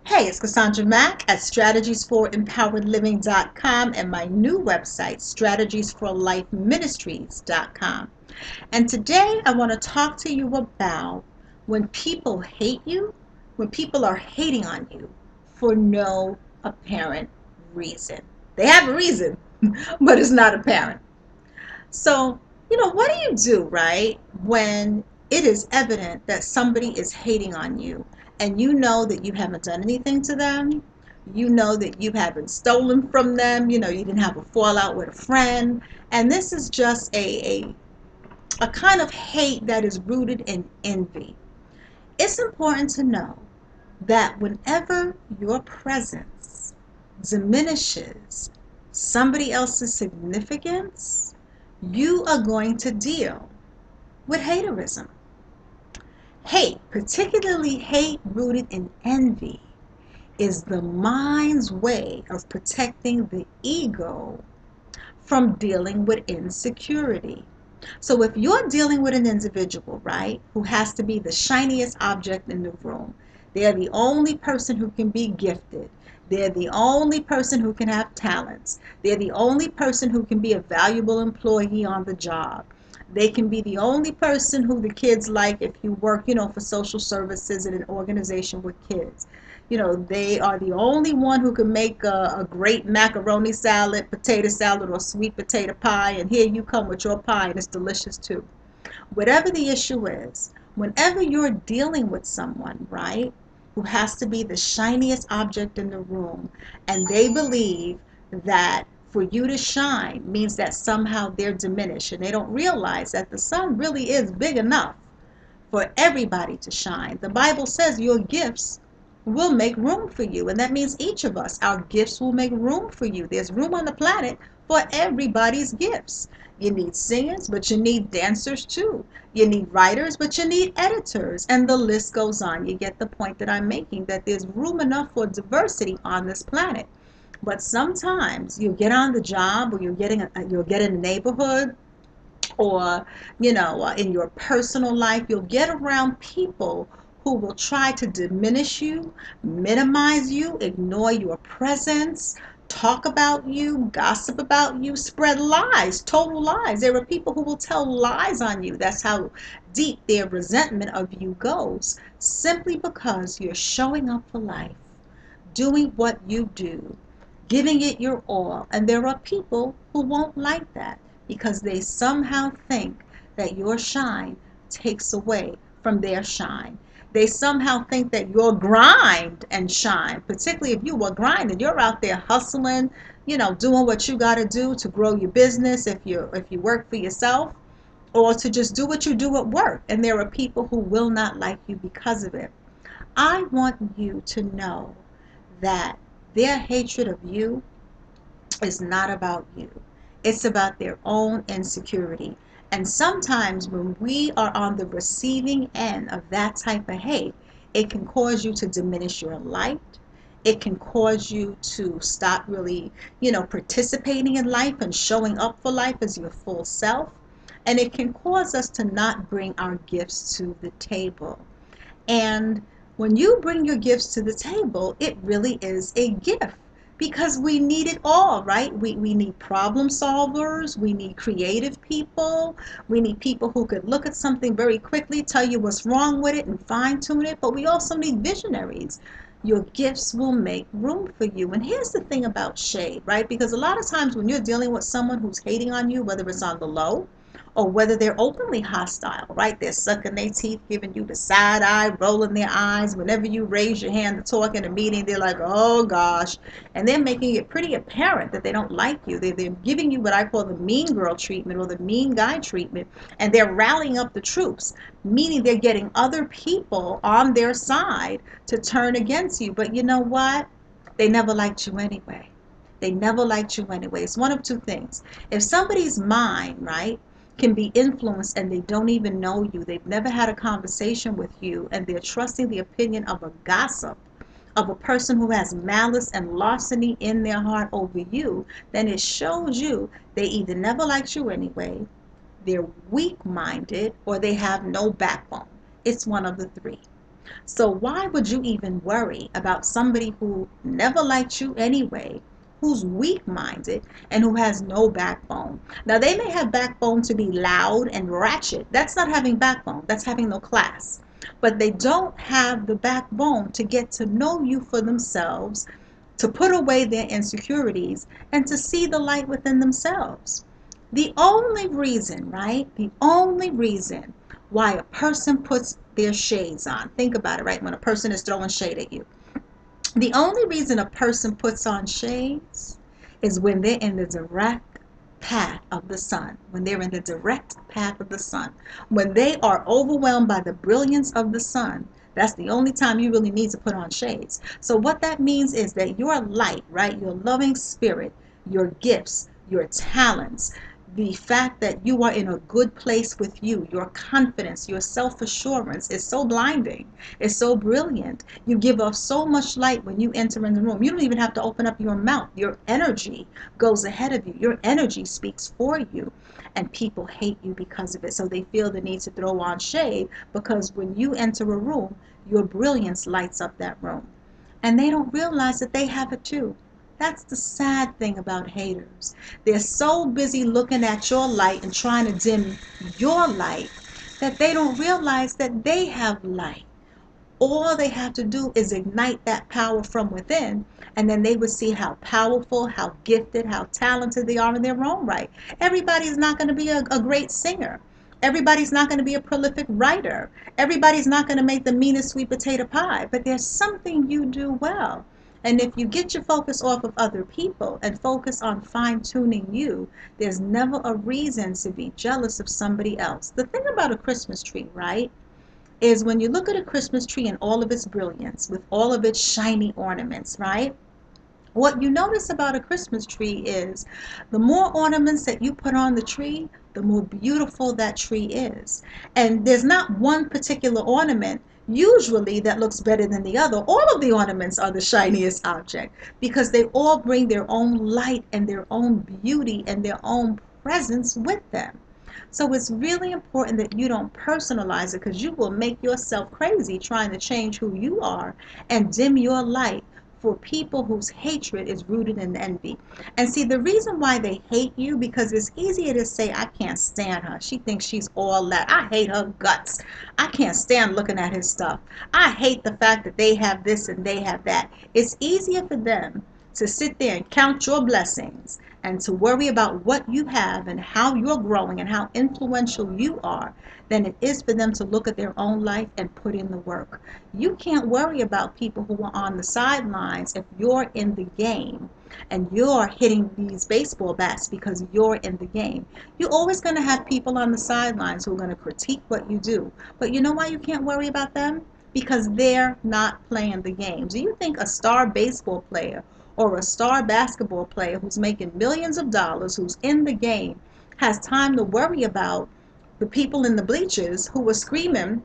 Hey, it's Cassandra Mack at strategiesforempoweredliving.com and my new website, strategiesforlifeministries.com. And today I want to talk to you about when people hate you, when people are hating on you for no apparent reason. They have a reason, but it's not apparent. So, what do you do, right, when it is evident that somebody is hating on you and you know that you haven't done anything to them? You know that you haven't stolen from them. You didn't have a fallout with a friend. And this is just a kind of hate that is rooted in envy. It's important to know that whenever your presence diminishes somebody else's significance, you are going to deal with haterism. Hate, particularly hate rooted in envy, is the mind's way of protecting the ego from dealing with insecurity. So if you're dealing with an individual, right, who has to be the shiniest object in the room, they're the only person who can be gifted. They're the only person who can have talents. They're the only person who can be a valuable employee on the job. They can be the only person who the kids like if you work, for social services in an organization with kids. They are the only one who can make a great macaroni salad, potato salad, or sweet potato pie, and here you come with your pie, and it's delicious too. Whatever the issue is, whenever you're dealing with someone, right, who has to be the shiniest object in the room, and they believe that for you to shine means that somehow they're diminished, and they don't realize that the sun really is big enough for everybody to shine. The Bible says your gifts will make room for you, and that means each of us, our gifts will make room for you. There's room on the planet for everybody's gifts. You need singers, but you need dancers too. You need writers, but you need editors, and the list goes on. You get the point that I'm making, that there's room enough for diversity on this planet. But sometimes you get on the job, or you'll get in a neighborhood, or in your personal life, you'll get around people who will try to diminish you, minimize you, ignore your presence, talk about you, gossip about you, spread lies, total lies. There are people who will tell lies on you. That's how deep their resentment of you goes, simply because you're showing up for life, doing what you do, giving it your all. And there are people who won't like that because they somehow think that your shine takes away from their shine. They somehow think that your grind and shine, particularly if you were grinding, you're out there hustling, doing what you got to do to grow your business if you work for yourself, or to just do what you do at work. And there are people who will not like you because of it. I want you to know that their hatred of you is not about you. It's about their own insecurity. And sometimes when we are on the receiving end of that type of hate, it can cause you to diminish your light. It can cause you to stop really, participating in life and showing up for life as your full self. And it can cause us to not bring our gifts to the table. And when you bring your gifts to the table, it really is a gift because we need it all, right? We need problem solvers. We need creative people. We need people who could look at something very quickly, tell you what's wrong with it, and fine tune it. But we also need visionaries. Your gifts will make room for you. And here's the thing about shade, right? Because a lot of times when you're dealing with someone who's hating on you, whether it's on the low, or whether they're openly hostile, right? They're sucking their teeth, giving you the side eye, rolling their eyes. Whenever you raise your hand to talk in a meeting, they're like, oh gosh. And they're making it pretty apparent that they don't like you. They're giving you what I call the mean girl treatment or the mean guy treatment. And they're rallying up the troops, meaning they're getting other people on their side to turn against you. But you know what? They never liked you anyway. They never liked you anyway. It's one of two things. If somebody's mind, right, can be influenced and they don't even know you, they've never had a conversation with you, and they're trusting the opinion of a gossip, of a person who has malice and larceny in their heart over you, then it shows you they either never liked you anyway, they're weak-minded, or they have no backbone. It's one of the three. So why would you even worry about somebody who never liked you anyway, who's weak-minded, and who has no backbone? Now, they may have backbone to be loud and ratchet. That's not having backbone. That's having no class. But they don't have the backbone to get to know you for themselves, to put away their insecurities, and to see the light within themselves. The only reason, right? The only reason why a person puts their shades on. Think about it, right? When a person is throwing shade at you. The only reason a person puts on shades is when they're in the direct path of the sun. When they're in the direct path of the sun. When they are overwhelmed by the brilliance of the sun, that's the only time you really need to put on shades. So what that means is that your light, right? Your loving spirit, your gifts, your talents, the fact that you are in a good place with you, your confidence, your self-assurance is so blinding. It's so brilliant. You give off so much light when you enter in the room. You don't even have to open up your mouth. Your energy goes ahead of you. Your energy speaks for you. And people hate you because of it. So they feel the need to throw on shade because when you enter a room, your brilliance lights up that room. And they don't realize that they have it too. That's the sad thing about haters. They're so busy looking at your light and trying to dim your light that they don't realize that they have light. All they have to do is ignite that power from within, and then they would see how powerful, how gifted, how talented they are in their own right. Everybody's not going to be a great singer. Everybody's not going to be a prolific writer. Everybody's not going to make the meanest sweet potato pie, but there's something you do well. And if you get your focus off of other people and focus on fine-tuning you, there's never a reason to be jealous of somebody else. The thing about a Christmas tree, right, is when you look at a Christmas tree in all of its brilliance, with all of its shiny ornaments, right? What you notice about a Christmas tree is the more ornaments that you put on the tree, the more beautiful that tree is. And there's not one particular ornament usually that looks better than the other. All of the ornaments are the shiniest object because they all bring their own light and their own beauty and their own presence with them. So it's really important that you don't personalize it because you will make yourself crazy trying to change who you are and dim your light for people whose hatred is rooted in envy. And see, the reason why they hate you, because it's easier to say, I can't stand her. She thinks she's all that. I hate her guts. I can't stand looking at his stuff. I hate the fact that they have this and they have that. It's easier for them to sit there and count your blessings and to worry about what you have and how you're growing and how influential you are than it is for them to look at their own life and put in the work. You can't worry about people who are on the sidelines if you're in the game and you're hitting these baseball bats because you're in the game. You're always going to have people on the sidelines who are going to critique what you do. But you know why you can't worry about them? Because they're not playing the game. Do you think a star baseball player or a star basketball player who's making millions of dollars, who's in the game, has time to worry about the people in the bleachers who were screaming,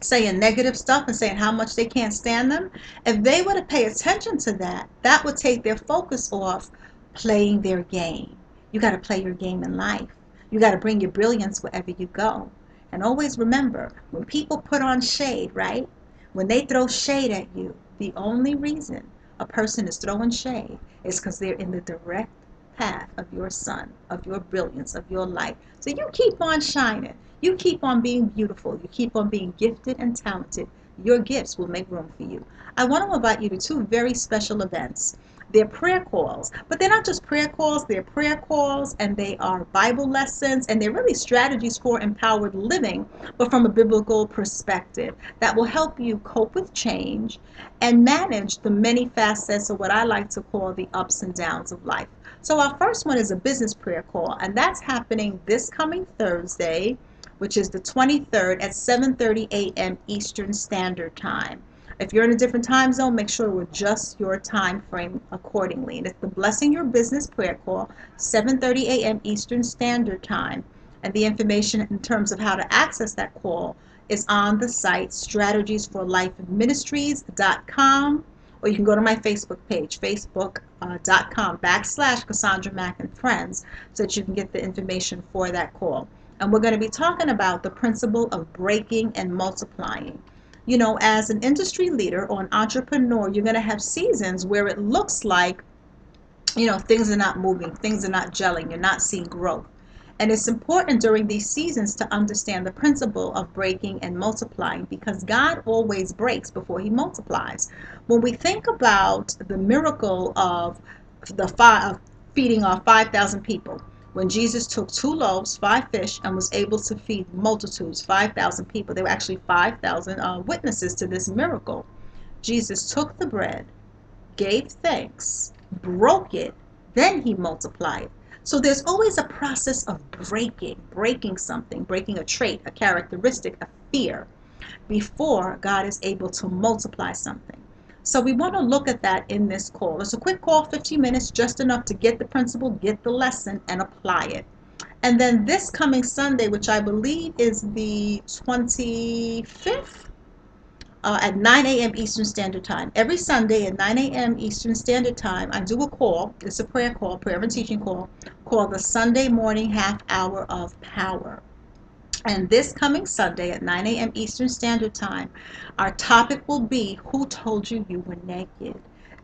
saying negative stuff and saying how much they can't stand them? If they were to pay attention to that, that would take their focus off playing their game. You got to play your game in life. You got to bring your brilliance wherever you go. And always remember, when people put on shade, right? When they throw shade at you, the only reason a person is throwing shade is because they're in the direct path of your sun, of your brilliance, of your light. So you keep on shining. You keep on being beautiful. You keep on being gifted and talented. Your gifts will make room for you. I want to invite you to two very special events. They're prayer calls, but they're not just prayer calls, they're prayer calls and they are Bible lessons and they're really strategies for empowered living, but from a biblical perspective that will help you cope with change and manage the many facets of what I like to call the ups and downs of life. So our first one is a business prayer call, and that's happening this coming Thursday, which is the 23rd at 7:30 a.m. Eastern Standard Time. If you're in a different time zone, make sure to adjust your time frame accordingly. And it's the Blessing Your Business prayer call, 7:30 a.m. Eastern Standard Time. And the information in terms of how to access that call is on the site strategiesforlifeministries.com, or you can go to my Facebook page, facebook.com/CassandраMack and Friends, so that you can get the information for that call. And we're going to be talking about the principle of breaking and multiplying. As an industry leader or an entrepreneur, you're going to have seasons where it looks like, things are not moving, things are not gelling, you're not seeing growth. And it's important during these seasons to understand the principle of breaking and multiplying, because God always breaks before he multiplies. When we think about the miracle of of feeding our 5,000 people, when Jesus took 2 loaves, 5 fish, and was able to feed multitudes, 5,000 people, there were actually 5,000 witnesses to this miracle. Jesus took the bread, gave thanks, broke it, then he multiplied. So there's always a process of breaking something, breaking a trait, a characteristic, a fear, before God is able to multiply something. So we want to look at that in this call. It's a quick call, 15 minutes, just enough to get the principle, get the lesson, and apply it. And then this coming Sunday, which I believe is the 25th, at 9 a.m. Eastern Standard Time. Every Sunday at 9 a.m. Eastern Standard Time, I do a call. It's a prayer call, prayer and teaching call, called the Sunday Morning Half Hour of Power. And this coming Sunday at 9 a.m. Eastern Standard Time, our topic will be Who Told You You Were Naked?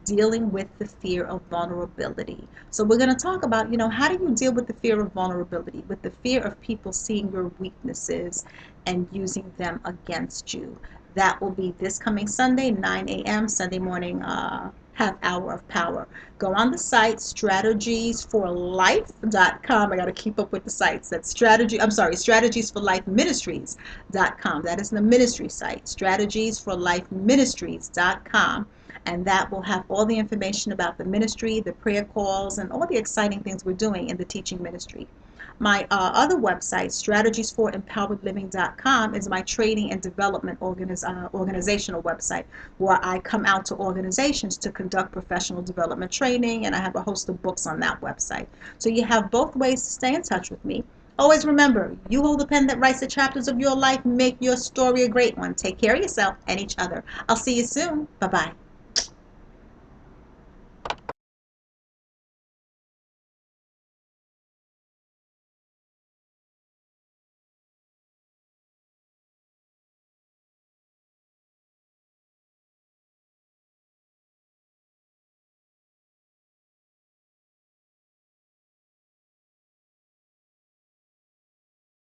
Dealing with the fear of vulnerability. So we're going to talk about, how do you deal with the fear of vulnerability, with the fear of people seeing your weaknesses and using them against you. That will be this coming Sunday, 9 a.m., Sunday morning, half hour of power. Go on the site, strategiesforlife.com. I got to keep up with the sites. That's strategiesforlifeministries.com. That is the ministry site, strategiesforlifeministries.com. And that will have all the information about the ministry, the prayer calls, and all the exciting things we're doing in the teaching ministry. My other website, strategiesfoремpoweredliving.com, is my training and development organizational website, where I come out to organizations to conduct professional development training, and I have a host of books on that website. So you have both ways to stay in touch with me. Always remember, you hold the pen that writes the chapters of your life. Make your story a great one. Take care of yourself and each other. I'll see you soon. Bye-bye.